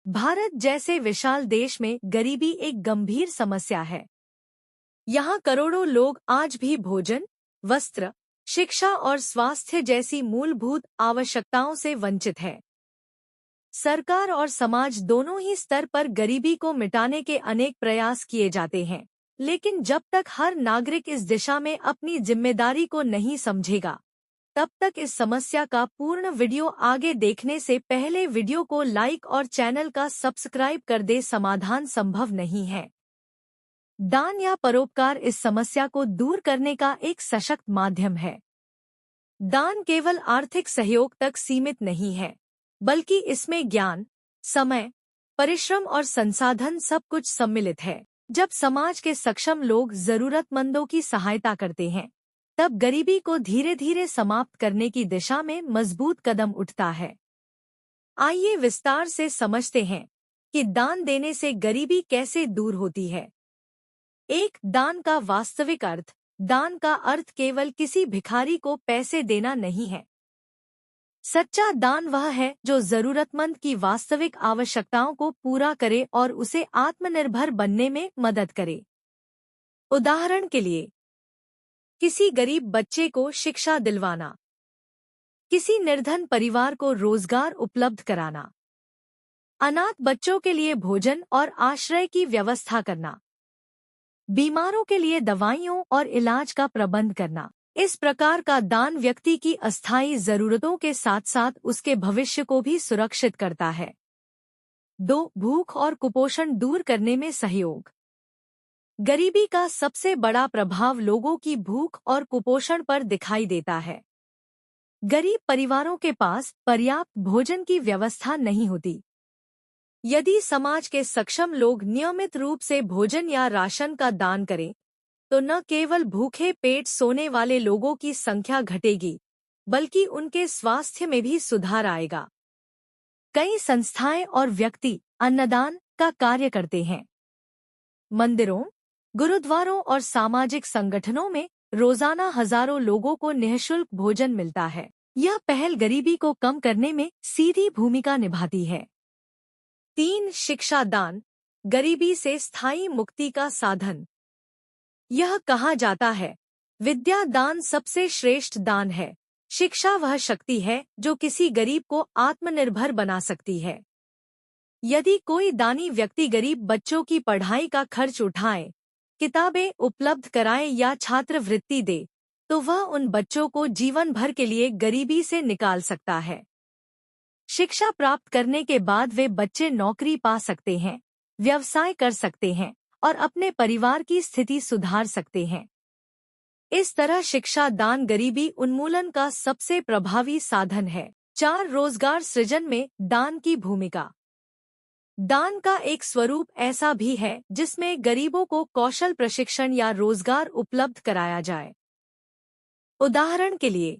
भारत जैसे विशाल देश में गरीबी एक गंभीर समस्या है। यहाँ करोड़ों लोग आज भी भोजन, वस्त्र, शिक्षा और स्वास्थ्य जैसी मूलभूत आवश्यकताओं से वंचित है। सरकार और समाज दोनों ही स्तर पर गरीबी को मिटाने के अनेक प्रयास किए जाते हैं, लेकिन जब तक हर नागरिक इस दिशा में अपनी जिम्मेदारी को नहीं समझेगा, तब तक इस समस्या का पूर्ण वीडियो आगे देखने से पहले वीडियो को लाइक और चैनल का सब्सक्राइब कर दे। समाधान संभव नहीं है। दान या परोपकार इस समस्या को दूर करने का एक सशक्त माध्यम है। दान केवल आर्थिक सहयोग तक सीमित नहीं है, बल्कि इसमें ज्ञान, समय, परिश्रम और संसाधन सब कुछ सम्मिलित है। जब समाज के सक्षम लोग जरूरतमंदों की सहायता करते हैं, तब गरीबी को धीरे धीरे समाप्त करने की दिशा में मजबूत कदम उठता है। आइए विस्तार से समझते हैं कि दान देने से गरीबी कैसे दूर होती है। एक, दान का वास्तविक अर्थ। दान का अर्थ केवल किसी भिखारी को पैसे देना नहीं है। सच्चा दान वह है जो जरूरतमंद की वास्तविक आवश्यकताओं को पूरा करे और उसे आत्मनिर्भर बनने में मदद करे। उदाहरण के लिए, किसी गरीब बच्चे को शिक्षा दिलवाना, किसी निर्धन परिवार को रोजगार उपलब्ध कराना, अनाथ बच्चों के लिए भोजन और आश्रय की व्यवस्था करना, बीमारों के लिए दवाइयों और इलाज का प्रबंध करना। इस प्रकार का दान व्यक्ति की अस्थायी जरूरतों के साथ साथ उसके भविष्य को भी सुरक्षित करता है। 2, भूख और कुपोषण दूर करने में सहयोग। गरीबी का सबसे बड़ा प्रभाव लोगों की भूख और कुपोषण पर दिखाई देता है। गरीब परिवारों के पास पर्याप्त भोजन की व्यवस्था नहीं होती। यदि समाज के सक्षम लोग नियमित रूप से भोजन या राशन का दान करें, तो न केवल भूखे पेट सोने वाले लोगों की संख्या घटेगी, बल्कि उनके स्वास्थ्य में भी सुधार आएगा। कई संस्थाएं और व्यक्ति अन्नदान का कार्य करते हैं। मंदिरों, गुरुद्वारों और सामाजिक संगठनों में रोजाना हजारों लोगों को निःशुल्क भोजन मिलता है। यह पहल गरीबी को कम करने में सीधी भूमिका निभाती है। 3, शिक्षा दान, गरीबी से स्थायी मुक्ति का साधन। यह कहा जाता है, विद्या दान सबसे श्रेष्ठ दान है। शिक्षा वह शक्ति है जो किसी गरीब को आत्मनिर्भर बना सकती है। यदि कोई दानी व्यक्ति गरीब बच्चों की पढ़ाई का खर्च उठाए, किताबें उपलब्ध कराए या छात्रवृत्ति दे, तो वह उन बच्चों को जीवन भर के लिए गरीबी से निकाल सकता है। शिक्षा प्राप्त करने के बाद वे बच्चे नौकरी पा सकते हैं, व्यवसाय कर सकते हैं और अपने परिवार की स्थिति सुधार सकते हैं। इस तरह शिक्षा दान गरीबी उन्मूलन का सबसे प्रभावी साधन है। 4, रोजगार सृजन में दान की भूमिका। दान का एक स्वरूप ऐसा भी है जिसमें गरीबों को कौशल प्रशिक्षण या रोजगार उपलब्ध कराया जाए। उदाहरण के लिए,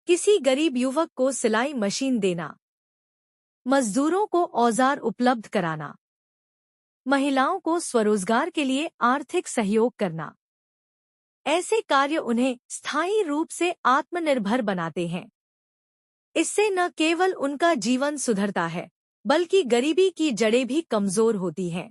किसी गरीब युवक को सिलाई मशीन देना, मजदूरों को औजार उपलब्ध कराना, महिलाओं को स्वरोजगार के लिए आर्थिक सहयोग करना। ऐसे कार्य उन्हें स्थायी रूप से आत्मनिर्भर बनाते हैं। इससे न केवल उनका जीवन सुधरता है, बल्कि गरीबी की जड़ें भी कमजोर होती हैं।